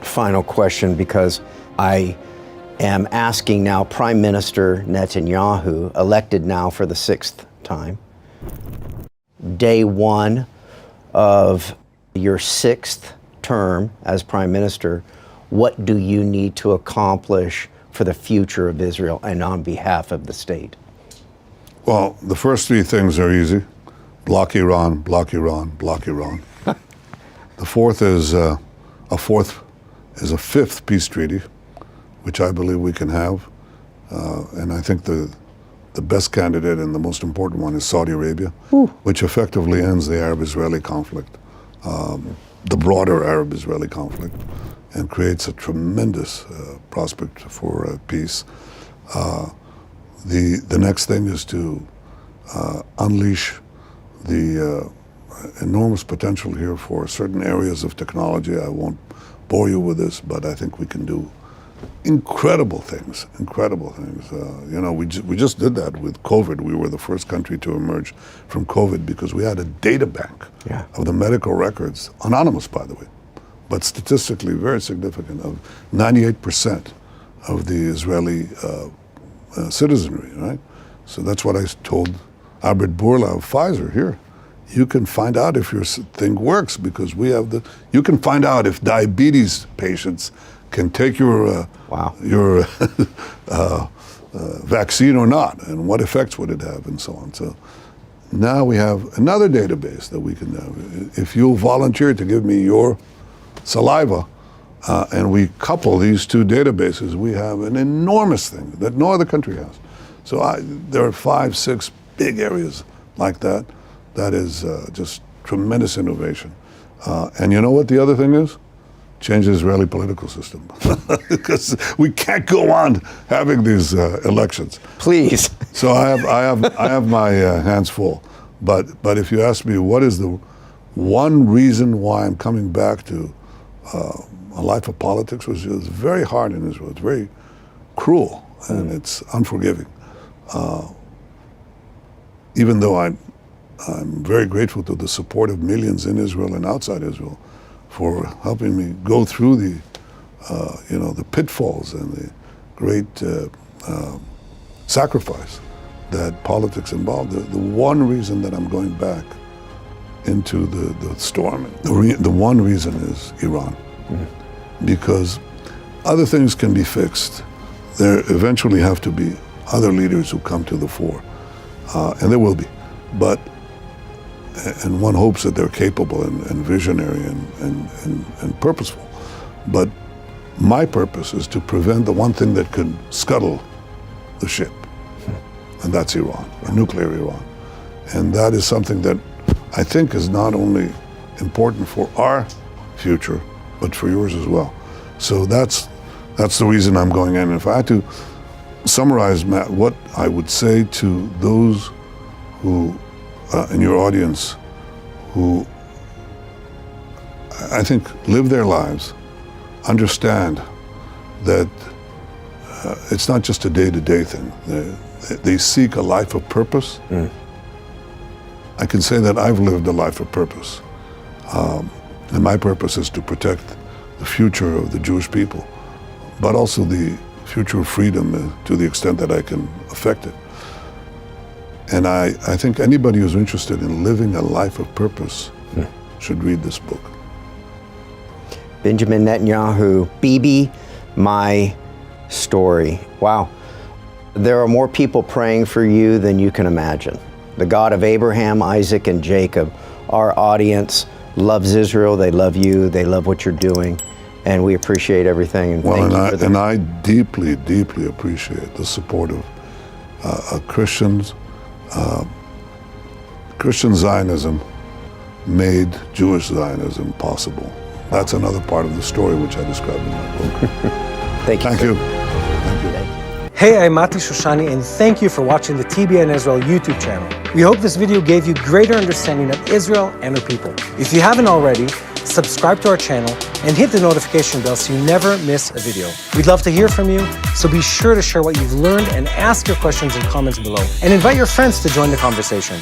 final question, because I am asking now Prime Minister Netanyahu, elected now for the 6th time, day one of your 6th term as Prime Minister, what do you need to accomplish for the future of Israel and on behalf of the state? Well, the first three things are easy. Block Iran, block Iran, block Iran. The fourth is a fifth peace treaty, which I believe we can have. And I think the best candidate and the most important one is Saudi Arabia, which effectively ends the Arab-Israeli conflict, the broader Arab-Israeli conflict, and creates a tremendous prospect for peace. The next thing is to unleash the enormous potential here for certain areas of technology. I won't bore you with this, but I think we can do incredible things, incredible things. You know, we just did that with COVID. We were the first country to emerge from COVID because we had a data bank of the medical records, anonymous by the way, but statistically very significant, of 98% of the Israeli citizenry, right? So that's what I told Albert Bourla of Pfizer here. You can find out if your thing works because we have you can find out if diabetes patients can take your vaccine or not, and what effects would it have, and so on. So now we have another database that we can have. If you'll volunteer to give me your saliva, and we couple these two databases, we have an enormous thing that no other country has. So there are 5, 6 big areas like that. That is just tremendous innovation. And you know what the other thing is? Change the Israeli political system. Because we can't go on having these elections. Please. So I have my hands full. But if you ask me what is the one reason why I'm coming back to a life of politics, which is very hard in Israel. It's very cruel and it's unforgiving. Even though I'm very grateful to the support of millions in Israel and outside Israel for helping me go through the pitfalls and the great sacrifice that politics involved. The one reason that I'm going back into the storm, the one reason is Iran. Because other things can be fixed. There eventually have to be other leaders who come to the fore, and there will be. And one hopes that they're capable and visionary and purposeful. But my purpose is to prevent the one thing that could scuttle the ship, and that's Iran, a nuclear Iran. And that is something that I think is not only important for our future, but for yours as well. So that's the reason I'm going in. If I had to summarize, Matt, what I would say to those who in your audience who I think live their lives, understand that it's not just a day-to-day thing. They seek a life of purpose. I can say that I've lived a life of purpose. And my purpose is to protect the future of the Jewish people, but also the future of freedom to the extent that I can affect it. And I think anybody who's interested in living a life of purpose should read this book. Benjamin Netanyahu, Bibi, my story. Wow. There are more people praying for you than you can imagine. The God of Abraham, Isaac, and Jacob, our audience loves Israel, they love you, they love what you're doing, and we appreciate everything. And well, thank you and I deeply, deeply appreciate the support of Christians. Christian Zionism made Jewish Zionism possible. That's another part of the story which I described in my book. Thank you. Thank you. Hey, I'm Mati Shoshani, and thank you for watching the TBN Israel YouTube channel. We hope this video gave you greater understanding of Israel and her people. If you haven't already, subscribe to our channel and hit the notification bell so you never miss a video. We'd love to hear from you, so be sure to share what you've learned and ask your questions in comments below. And invite your friends to join the conversation.